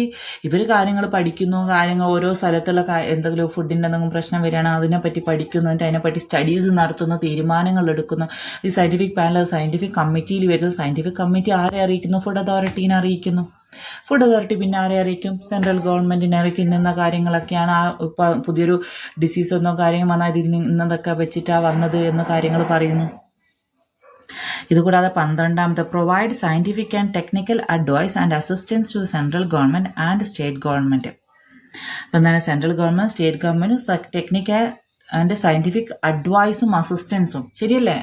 ഇവർ കാര്യങ്ങൾ പഠിക്കുന്നു, കാര്യങ്ങൾ ഓരോ സ്ഥലത്തുള്ള എന്തെങ്കിലും ഫുഡിൻ്റെ എന്തെങ്കിലും പ്രശ്നം വരികയാണ് അതിനെപ്പറ്റി പഠിക്കുന്നു, എന്നിട്ട് അതിനെപ്പറ്റി സ്റ്റഡീസ് നടത്തുന്നു, തീരുമാനങ്ങൾ എടുക്കുന്നു. ഈ സയൻറ്റിഫിക് പാനൽ സയൻറ്റിഫിക് കമ്മിറ്റിയിൽ വരുന്നു. സയൻറ്റിഫിക് കമ്മിറ്റി ആരെ അറിയിക്കുന്നു? ഫുഡ് അതോറിറ്റീനെ അറിയിക്കുന്നു. ഫുഡ് അതോറിറ്റി പിന്നെ ആരെ അറിയിക്കും? സെൻട്രൽ ഗവൺമെൻറ്റിനെ അറിയിക്കും. ഇന്ന കാര്യങ്ങളൊക്കെയാണ് ഇപ്പോൾ പുതിയൊരു ഡിസീസ് ഒന്നോ കാര്യങ്ങൾ വന്നാൽ ഇതിൽ ഇന്നതൊക്കെ വെച്ചിട്ടാണ് വന്നത് എന്ന് കാര്യങ്ങൾ പറയുന്നു. ഇതുകൂടാതെ 12ാമത്തെ, provide scientific and technical advice and assistance to central government and state government. അപ്പം എന്താണ് central government state government technical and scientific അഡ്വൈസും അസിസ്റ്റൻസും, ശരിയല്ലേ?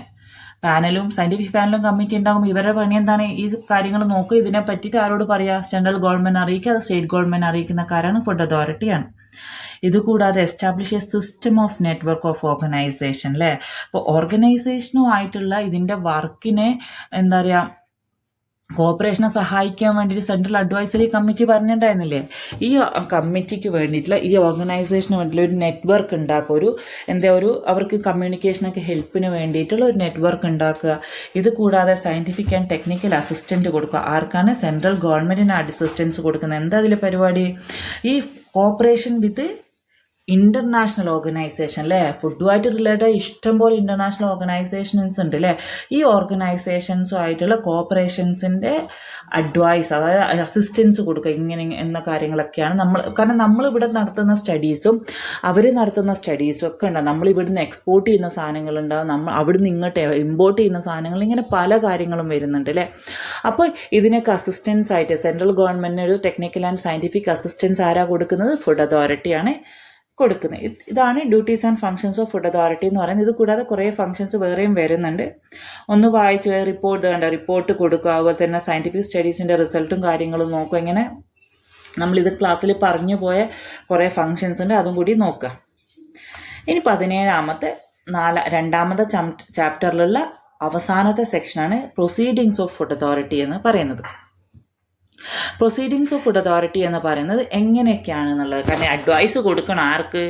പാനലും സയൻറ്റിഫിക് പാനലും കമ്മിറ്റി ഉണ്ടാകുമ്പോൾ ഇവരുടെ പണി എന്താണ്? ഈ കാര്യങ്ങൾ നോക്കുക, ഇതിനെ പറ്റിയിട്ട് ആരോട് പറയുക? സെൻട്രൽ ഗവൺമെൻറ് അറിയിക്കുക, അത് സ്റ്റേറ്റ് ഗവൺമെൻറ് അറിയിക്കുന്ന കാര്യമാണ് ഫുഡ് അതോറിറ്റിയാണ്. ഇതുകൂടാതെ establish A system of network of organisation അല്ലേ. അപ്പോൾ ഓർഗനൈസേഷനുമായിട്ടുള്ള ഇതിൻ്റെ വർക്കിനെ എന്താ പറയുക, കോർപ്പറേഷനെ സഹായിക്കാൻ വേണ്ടിയിട്ട് സെൻട്രൽ അഡ്വൈസറി കമ്മിറ്റി പറഞ്ഞിട്ടുണ്ടായിരുന്നില്ലേ. ഈ കമ്മിറ്റിക്ക് വേണ്ടിയിട്ടുള്ള, ഈ ഓർഗനൈസേഷന് വേണ്ടിയിട്ടുള്ള ഒരു നെറ്റ്വർക്ക് ഉണ്ടാക്കുക, അവർക്ക് കമ്മ്യൂണിക്കേഷനൊക്കെ ഹെൽപ്പിന് വേണ്ടിയിട്ടുള്ള ഒരു നെറ്റ്വർക്ക് ഉണ്ടാക്കുക. ഇത് കൂടാതെ സയൻറ്റിഫിക് ആൻഡ് ടെക്നിക്കൽ അസിസ്റ്റൻറ്റ് കൊടുക്കുക. ആർക്കാണ്? സെൻട്രൽ ഗവൺമെൻറ്റിന് അസിസ്റ്റൻസ് കൊടുക്കുന്നത്. എന്താ അതിലെ പരിപാടി? ഈ കോർപ്പറേഷൻ വിത്ത് ഇന്റർനാഷണൽ ഓർഗനൈസേഷൻ അല്ലേ. ഫുഡുമായിട്ട് റിലേറ്റഡ് ഇഷ്ടംപോലെ ഇന്റർനാഷണൽ ഓർഗനൈസേഷൻസ് ഉണ്ട് അല്ലേ. ഈ ഓർഗനൈസേഷൻസുമായിട്ടുള്ള കോർപ്പറേഷൻസിൻ്റെ അഡ്വൈസ്, അതായത് അസിസ്റ്റൻസ് കൊടുക്കുക, ഇങ്ങനെ എന്ന കാര്യങ്ങളൊക്കെയാണ് കാരണം നമ്മളിവിടെ നടത്തുന്ന സ്റ്റഡീസും അവർ നടത്തുന്ന സ്റ്റഡീസും ഒക്കെ ഉണ്ടാകും. നമ്മളിവിടുന്ന് എക്സ്പോർട്ട് ചെയ്യുന്ന സാധനങ്ങളുണ്ടാകും, അവിടുന്ന് ഇങ്ങോട്ട് ഇമ്പോർട്ട് ചെയ്യുന്ന സാധനങ്ങൾ, ഇങ്ങനെ പല കാര്യങ്ങളും വരുന്നുണ്ട് അല്ലേ. അപ്പോൾ ഇതിനൊക്കെ അസിസ്റ്റൻസ് ആയിട്ട് സെൻട്രൽ ഗവൺമെൻറ്റിന് ഒരു ടെക്നിക്കൽ ആൻഡ് സയൻറ്റിഫിക് അസിസ്റ്റൻസ് ആരാ കൊടുക്കുന്നത്? ഫുഡ് അതോറിറ്റിയാണ് കൊടുക്കുന്നത്. ഇതാണ് duties and functions of food authority എന്ന് പറയുന്നത്. ഇത് കൂടാതെ കുറേ ഫങ്ഷൻസ് വേറെയും വരുന്നുണ്ട്. ഒന്ന് വായിച്ചു റിപ്പോർട്ട് കൊടുക്കുക, അതുപോലെ തന്നെ സയൻറ്റിഫിക് സ്റ്റഡീസിൻ്റെ റിസൾട്ടും കാര്യങ്ങളും നോക്കുക. ഇങ്ങനെ നമ്മളിത് ക്ലാസ്സിൽ പറഞ്ഞു പോയ കുറേ ഫങ്ഷൻസ് ഉണ്ട്, അതും കൂടി നോക്കുക. ഇനി 17ാമത്തെ 2ാമത്തെ ചാപ്റ്ററിലുള്ള അവസാനത്തെ സെക്ഷനാണ് പ്രൊസീഡിങ്സ് ഓഫ് ഫുഡ് അതോറിറ്റി എന്ന് പറയുന്നത്. പ്രൊസീഡിങ്സ് ഓഫ് ഫുഡ് അതോറിറ്റി എന്ന് പറയുന്നത് എങ്ങനെയൊക്കെയാണെന്നുള്ളത്. കാരണം അഡ്വൈസ് കൊടുക്കണം ആർക്ക്?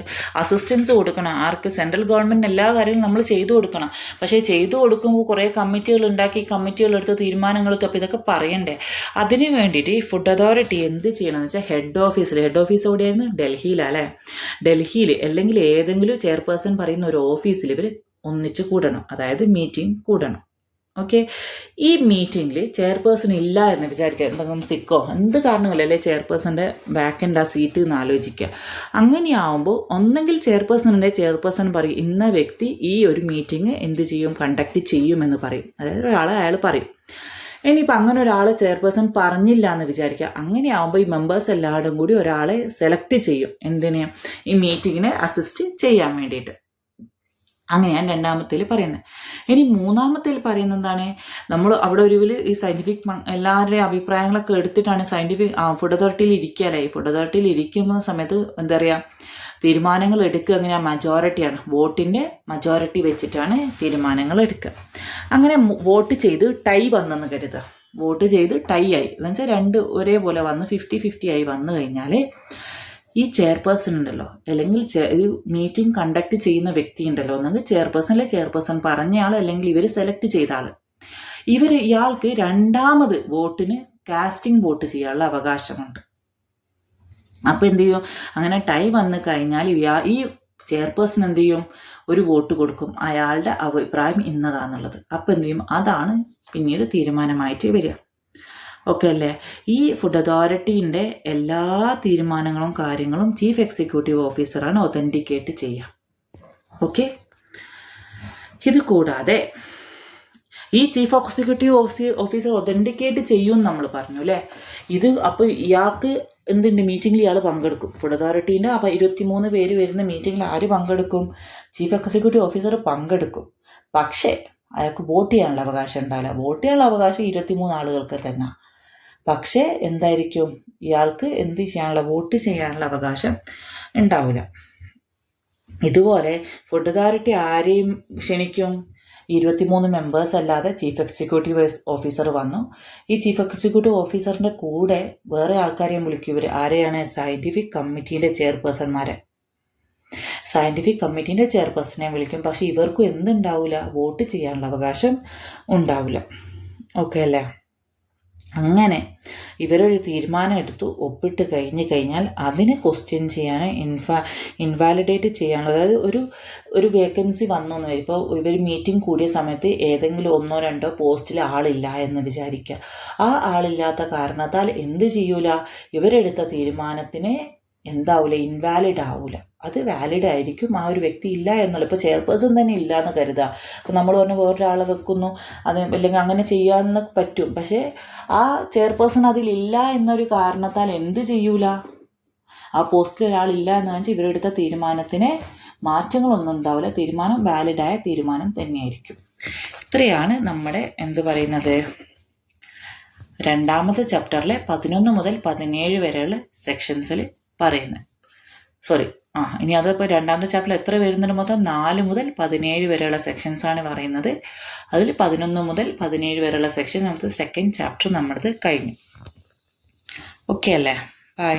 അസിസ്റ്റൻസ് കൊടുക്കണം ആർക്ക്? സെൻട്രൽ ഗവൺമെൻറ് എല്ലാ കാര്യങ്ങളും നമ്മൾ ചെയ്തു കൊടുക്കണം. പക്ഷേ ചെയ്തു കൊടുക്കുമ്പോൾ കുറേ കമ്മിറ്റികൾ ഉണ്ടാക്കി കമ്മിറ്റികളെടുത്ത് തീരുമാനങ്ങളെടുത്ത്, അപ്പോൾ ഇതൊക്കെ പറയണ്ടേ. അതിന് വേണ്ടിയിട്ട് ഈ ഫുഡ് അതോറിറ്റി എന്ത് ചെയ്യണമെന്ന് വെച്ചാൽ ഹെഡ് ഓഫീസ് എവിടെയായിരുന്നു? ഡൽഹിയിലല്ലേ. ഡൽഹിയിൽ അല്ലെങ്കിൽ ഏതെങ്കിലും ചെയർപേഴ്സൺ പറയുന്ന ഒരു ഓഫീസിൽ ഇവർ ഒന്നിച്ച് കൂടണം, അതായത് മീറ്റിംഗ് കൂടണം. ഓക്കെ. ഈ മീറ്റിങ്ങിൽ ചെയർപേഴ്സൺ ഇല്ല എന്ന് വിചാരിക്കുക, എന്തെങ്കിലും സിക്കോ എന്ത് കാരണങ്ങളല്ലേ ചെയർപേഴ്സൻ്റെ വാക്കൻ്റ് ആ സീറ്റ് എന്ന് ആലോചിക്കുക. അങ്ങനെയാവുമ്പോൾ ഒന്നെങ്കിൽ ചെയർപേഴ്സൺ ഉണ്ടെങ്കിൽ ചെയർപേഴ്സൺ പറയും ഇന്ന വ്യക്തി ഈ ഒരു മീറ്റിംഗ് എന്ത് ചെയ്യും? കണ്ടക്ട് ചെയ്യുമെന്ന് പറയും. അതായത് അയാൾ പറയും. ഇനിയിപ്പോൾ അങ്ങനെ ഒരാൾ ചെയർപേഴ്സൺ പറഞ്ഞില്ല എന്ന് വിചാരിക്കുക. അങ്ങനെയാവുമ്പോൾ ഈ മെമ്പേഴ്സ് എല്ലാവരും കൂടി ഒരാളെ സെലക്ട് ചെയ്യും, എന്തിന്? ഈ മീറ്റിങ്ങിനെ അസിസ്റ്റ് ചെയ്യാൻ വേണ്ടിയിട്ട്. അങ്ങനെയാണ് 2ാമത്തേൽ പറയുന്നത്. ഇനി 3ാമത്തേൽ പറയുന്നത് എന്താണ്? നമ്മൾ അവിടെ ഈ സയൻറ്റിഫിക് എല്ലാവരുടെയും അഭിപ്രായങ്ങളൊക്കെ എടുത്തിട്ടാണ് ഫുഡ് അതോറിറ്റിയിൽ ഇരിക്കുകയല്ലേ. ഈ ഫുഡ് അതോറിറ്റിയിൽ ഇരിക്കുന്ന സമയത്ത് എന്താ പറയുക, തീരുമാനങ്ങൾ എടുക്കുക എങ്ങനെയാണ്? മജോറിറ്റിയാണ്, വോട്ടിൻ്റെ മജോറിറ്റി വെച്ചിട്ടാണ് തീരുമാനങ്ങൾ എടുക്കുക. അങ്ങനെ വോട്ട് ചെയ്ത് ടൈ വന്നെന്ന് കരുതുക. വോട്ട് ചെയ്ത് ടൈ ആയി എന്ന് വെച്ചാൽ 2 ഒരേപോലെ വന്ന് 50-50 ആയി വന്നു കഴിഞ്ഞാൽ ഈ ചെയർപേഴ്സൺ ഉണ്ടല്ലോ, അല്ലെങ്കിൽ ഈ മീറ്റിംഗ് കണ്ടക്ട് ചെയ്യുന്ന വ്യക്തി ഉണ്ടല്ലോ, ഒന്നെങ്കിൽ ചെയർപേഴ്സൺ അല്ലെ ചെയർപേഴ്സൺ പറഞ്ഞ ആൾ, അല്ലെങ്കിൽ ഇവർ സെലക്ട് ചെയ്ത ആൾ, ഇയാൾക്ക് 2ാമത് വോട്ടിന് കാസ്റ്റിംഗ് വോട്ട് ചെയ്യാനുള്ള അവകാശമുണ്ട്. അപ്പോൾ എന്ത് ചെയ്യും, അങ്ങനെ ടൈ വന്നു കഴിഞ്ഞാൽ ഈ ചെയർപേഴ്സൺ എന്ത് ചെയ്യും, ഒരു വോട്ട് കൊടുക്കും, അയാളുടെ അഭിപ്രായം ഇന്നതാന്നുള്ളത്. അപ്പോൾ എന്ത് ചെയ്യും, അതാണ് പിന്നീട് തീരുമാനമായിട്ട് വരിക. ഓക്കെ അല്ലേ? ഈ ഫുഡ് അതോറിറ്റീൻ്റെ എല്ലാ തീരുമാനങ്ങളും കാര്യങ്ങളും ചീഫ് എക്സിക്യൂട്ടീവ് ഓഫീസറാണ് ഒതൻറ്റിക്കേറ്റ് ചെയ്യുക. ഓക്കെ. ഇത് കൂടാതെ ഈ ചീഫ് എക്സിക്യൂട്ടീവ് ഓഫീസർ ഒതൻറ്റിക്കേറ്റ് ചെയ്യും നമ്മൾ പറഞ്ഞു അല്ലേ. ഇത് അപ്പോൾ ഇയാൾക്ക് എന്തുണ്ട്, മീറ്റിങ്ങിൽ ഇയാൾ പങ്കെടുക്കും. ഫുഡ് അതോറിറ്റീൻ്റെ അപ്പോൾ 23 പേര് വരുന്ന മീറ്റിങ്ങിൽ ആര് പങ്കെടുക്കും? ചീഫ് എക്സിക്യൂട്ടീവ് ഓഫീസർ പങ്കെടുക്കും. പക്ഷേ അയാൾക്ക് വോട്ട് ചെയ്യാനുള്ള അവകാശം ഉണ്ടാവില്ല. വോട്ട് ചെയ്യാനുള്ള അവകാശം 23 ആളുകൾക്ക് തന്നെ. പക്ഷേ എന്തായിരിക്കും, ഇയാൾക്ക് എന്ത് ചെയ്യാനുള്ള, വോട്ട് ചെയ്യാനുള്ള അവകാശം ഉണ്ടാവില്ല. ഇതുപോലെ ഫുഡ് അതോറിറ്റി ആരെയും ക്ഷണിക്കും? 23 മെമ്പേഴ്സ് അല്ലാതെ ചീഫ് എക്സിക്യൂട്ടീവ് ഓഫീസർ വന്നു. ഈ ചീഫ് എക്സിക്യൂട്ടീവ് ഓഫീസറിൻ്റെ കൂടെ വേറെ ആൾക്കാരെയും വിളിക്കും. ഇവർ ആരെയാണ്? സയൻറ്റിഫിക് കമ്മിറ്റീൻ്റെ ചെയർപേഴ്സൺമാരെ. സയൻറ്റിഫിക് കമ്മിറ്റീൻ്റെ ചെയർപേഴ്സണെ വിളിക്കും. പക്ഷെ ഇവർക്കും എന്തുണ്ടാവില്ല, വോട്ട് ചെയ്യാനുള്ള അവകാശം ഉണ്ടാവില്ല. ഓക്കെ അല്ലേ? അങ്ങനെ ഇവരൊരു തീരുമാനം എടുത്തു, ഒപ്പിട്ട് കഴിഞ്ഞാൽ അതിനെ ക്വസ്റ്റ്യൻ ചെയ്യാൻ, ഇൻവാലിഡേറ്റ് ചെയ്യാനുള്ള, അതായത് ഒരു വേക്കൻസി വന്നു എന്ന് വരും. ഇപ്പോൾ ഇവർ മീറ്റിംഗ് കൂടിയ സമയത്ത് ഏതെങ്കിലും 1 or 2 പോസ്റ്റിൽ ആളില്ല എന്ന് വിചാരിക്കുക. ആ ആളില്ലാത്ത കാരണത്താൽ എന്ത് ചെയ്യൂല, ഇവരെടുത്ത തീരുമാനത്തിന് എന്താവില്ല, ഇൻവാലിഡ് ആവില്ല. അത് വാലിഡ് ആയിരിക്കും. ആ ഒരു വ്യക്തി ഇല്ല എന്നുള്ള, ഇപ്പോൾ ചെയർപേഴ്സൺ തന്നെ ഇല്ല എന്ന് കരുതുക. അപ്പോൾ നമ്മൾ പറഞ്ഞ വേറൊരാളെ വെക്കുന്നു, അത് അല്ലെങ്കിൽ അങ്ങനെ ചെയ്യാമെന്ന് പറ്റും. പക്ഷേ ആ ചെയർപേഴ്സൺ അതിലില്ല എന്നൊരു കാരണത്താൽ എന്ത് ചെയ്യൂല, ആ പോസ്റ്റിൽ ഒരാളില്ല എന്ന് വെച്ചാൽ ഇവരെടുത്ത തീരുമാനത്തിന് മാറ്റങ്ങളൊന്നും ഉണ്ടാവില്ല. തീരുമാനം വാലിഡായ തീരുമാനം തന്നെയായിരിക്കും. ഇത്രയാണ് നമ്മുടെ എന്ത് പറയുന്നത്, 2ാമത്തെ ചാപ്റ്ററിലെ 11 മുതൽ 17 വരെയുള്ള സെക്ഷൻസിൽ പറയുന്നത്. ഇനി അതിപ്പോൾ 2ാമത്തെ ചാപ്റ്ററിൽ എത്ര വരുന്നുണ്ട്? മൊത്തം 4 മുതൽ 17 വരെയുള്ള സെക്ഷൻസാണ് പറയുന്നത്. അതിൽ 11 മുതൽ 17 വരെയുള്ള സെക്ഷൻ നമുക്ക് 2nd ചാപ്റ്റർ നമ്മുടേത് കഴിഞ്ഞു. ഓക്കെ അല്ലേ? ബൈ.